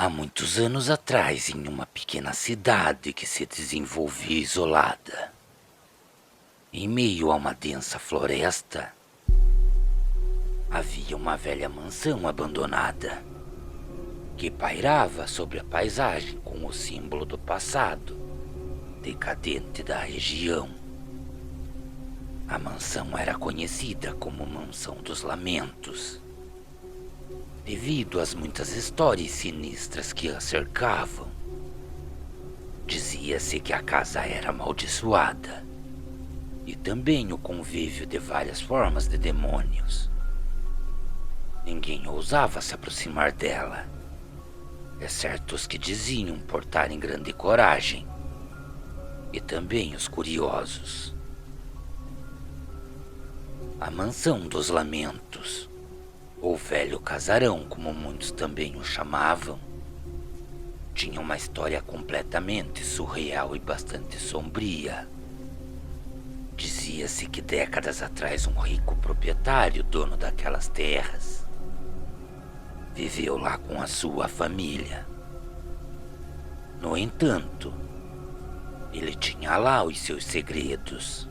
Há muitos anos atrás, em uma pequena cidade que se desenvolvia isolada, em meio a uma densa floresta, havia uma velha mansão abandonada que pairava sobre a paisagem com o símbolo do passado decadente da região. A mansão era conhecida como Mansão dos Lamentos, devido às muitas histórias sinistras que a cercavam. Dizia-se que a casa era amaldiçoada e também o convívio de várias formas de demônios. Ninguém ousava se aproximar dela, exceto os que diziam portarem grande coragem e também os curiosos. A Mansão dos Lamentos, ou Velho Casarão, como muitos também o chamavam, tinha uma história completamente surreal e bastante sombria. Dizia-se que décadas atrás um rico proprietário, dono daquelas terras, viveu lá com a sua família. No entanto, ele tinha lá os seus segredos,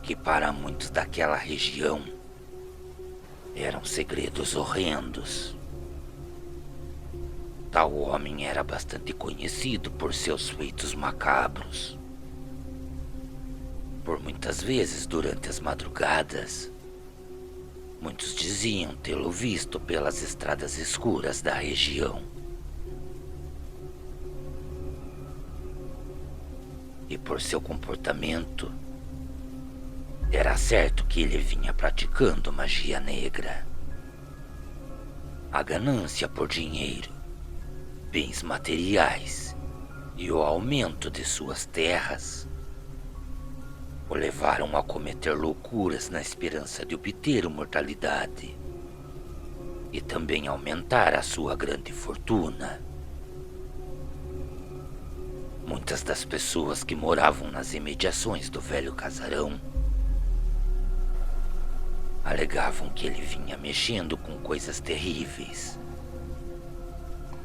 que para muitos daquela região eram segredos horrendos. Tal homem era bastante conhecido por seus feitos macabros. Por muitas vezes durante as madrugadas, muitos diziam tê-lo visto pelas estradas escuras da região. E por seu comportamento, era certo que ele vinha praticando magia negra. A ganância por dinheiro, bens materiais e o aumento de suas terras o levaram a cometer loucuras na esperança de obter imortalidade e também aumentar a sua grande fortuna. Muitas das pessoas que moravam nas imediações do velho casarão alegavam que ele vinha mexendo com coisas terríveis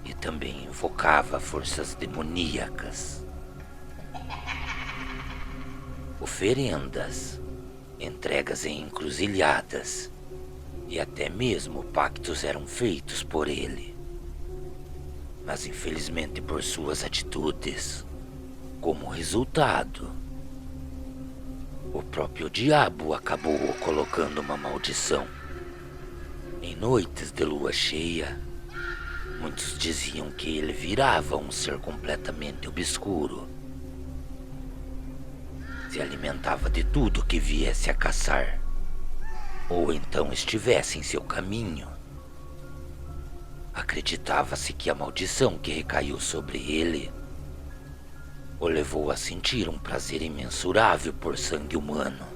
e também invocava forças demoníacas. Oferendas, entregas em encruzilhadas e até mesmo pactos eram feitos por ele. Mas infelizmente por suas atitudes, como resultado, o próprio diabo acabou colocando uma maldição. Em noites de lua cheia, muitos diziam que ele virava um ser completamente obscuro. Se alimentava de tudo que viesse a caçar, ou então estivesse em seu caminho. Acreditava-se que a maldição que recaiu sobre ele o levou a sentir um prazer imensurável por sangue humano,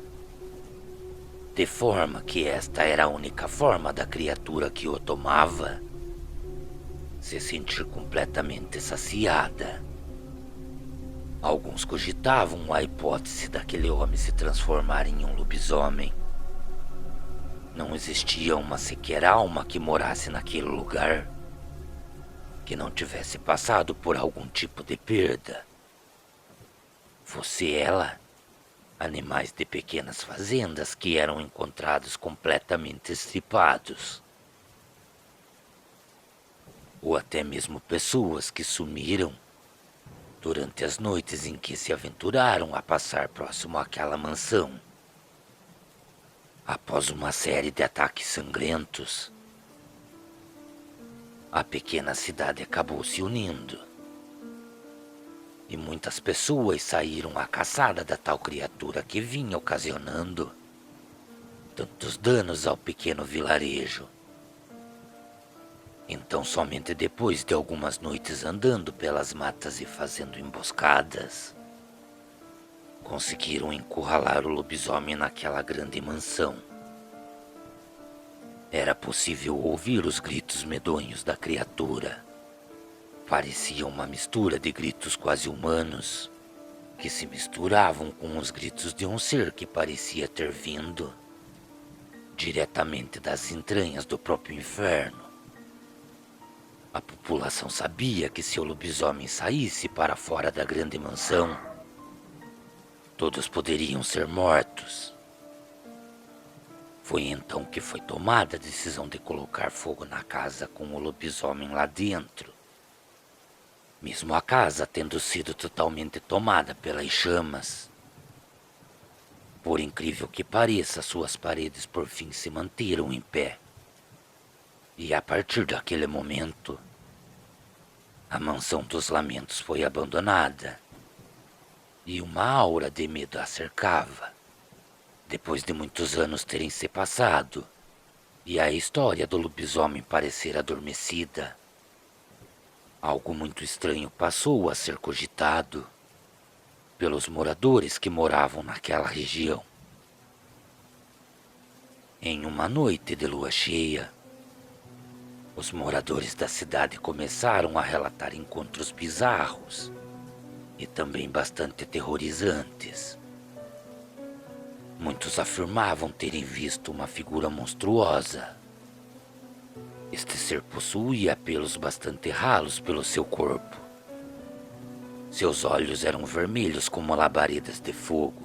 de forma que esta era a única forma da criatura que o tomava se sentir completamente saciada. Alguns cogitavam a hipótese daquele homem se transformar em um lobisomem. Não existia uma sequer alma que morasse naquele lugar que não tivesse passado por algum tipo de perda. Fosse ela, animais de pequenas fazendas que eram encontrados completamente estripados, ou até mesmo pessoas que sumiram durante as noites em que se aventuraram a passar próximo àquela mansão. Após uma série de ataques sangrentos, a pequena cidade acabou se unindo, e muitas pessoas saíram à caçada da tal criatura que vinha ocasionando tantos danos ao pequeno vilarejo. Então, somente depois de algumas noites andando pelas matas e fazendo emboscadas, conseguiram encurralar o lobisomem naquela grande mansão. Era possível ouvir os gritos medonhos da criatura. Parecia uma mistura de gritos quase humanos, que se misturavam com os gritos de um ser que parecia ter vindo diretamente das entranhas do próprio inferno. A população sabia que se o lobisomem saísse para fora da grande mansão, todos poderiam ser mortos. Foi então que foi tomada a decisão de colocar fogo na casa com o lobisomem lá dentro. Mesmo a casa tendo sido totalmente tomada pelas chamas. Por incrível que pareça, suas paredes por fim se manteram em pé. E a partir daquele momento, a mansão dos lamentos foi abandonada. E uma aura de medo a cercava. Depois de muitos anos terem se passado, e a história do lobisomem parecer adormecida, algo muito estranho passou a ser cogitado pelos moradores que moravam naquela região. Em uma noite de lua cheia, os moradores da cidade começaram a relatar encontros bizarros e também bastante aterrorizantes. Muitos afirmavam terem visto uma figura monstruosa. Este ser possuía pelos bastante ralos pelo seu corpo. Seus olhos eram vermelhos como labaredas de fogo.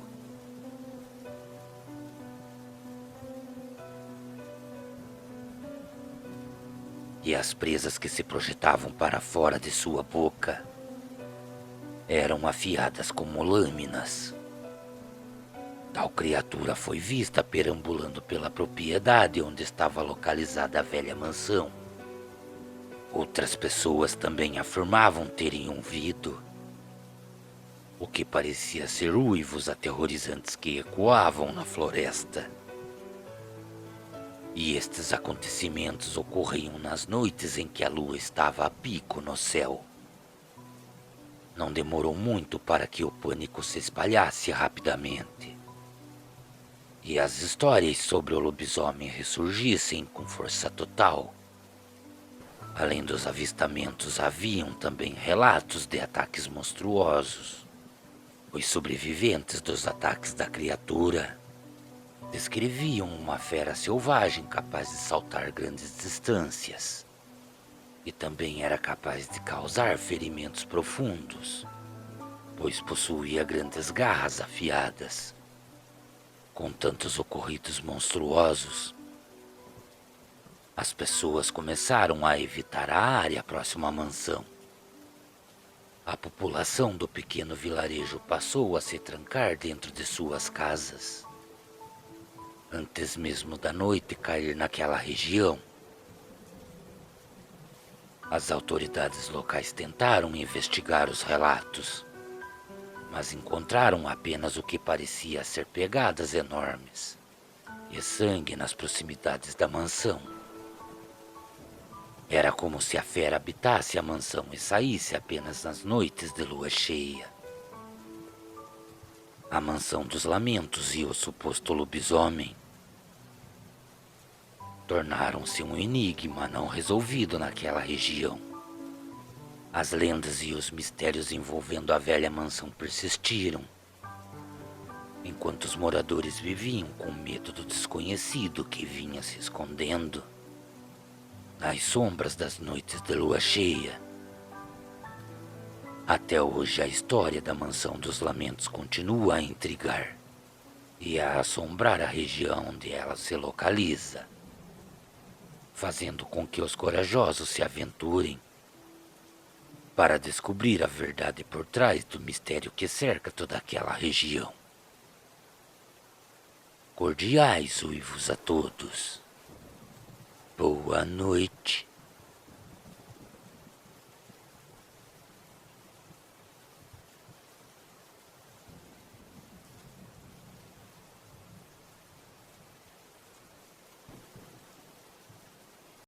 E as presas que se projetavam para fora de sua boca eram afiadas como lâminas. Tal criatura foi vista perambulando pela propriedade onde estava localizada a velha mansão. Outras pessoas também afirmavam terem ouvido o que parecia ser uivos aterrorizantes que ecoavam na floresta. E estes acontecimentos ocorriam nas noites em que a lua estava a pico no céu. Não demorou muito para que o pânico se espalhasse rapidamente. E as histórias sobre o lobisomem ressurgissem com força total. Além dos avistamentos, haviam também relatos de ataques monstruosos. Os sobreviventes dos ataques da criatura descreviam uma fera selvagem capaz de saltar grandes distâncias. E também era capaz de causar ferimentos profundos, pois possuía grandes garras afiadas. Com tantos ocorridos monstruosos, as pessoas começaram a evitar a área próxima à mansão. A população do pequeno vilarejo passou a se trancar dentro de suas casas. Antes mesmo da noite cair naquela região, as autoridades locais tentaram investigar os relatos, mas encontraram apenas o que parecia ser pegadas enormes e sangue nas proximidades da mansão. Era como se a fera habitasse a mansão e saísse apenas nas noites de lua cheia. A mansão dos lamentos e o suposto lobisomem tornaram-se um enigma não resolvido naquela região. As lendas e os mistérios envolvendo a velha mansão persistiram, enquanto os moradores viviam com medo do desconhecido que vinha se escondendo nas sombras das noites de lua cheia. Até hoje a história da Mansão dos Lamentos continua a intrigar e a assombrar a região onde ela se localiza, fazendo com que os corajosos se aventurem para descobrir a verdade por trás do mistério que cerca toda aquela região. Cordiais uivos a todos. Boa noite.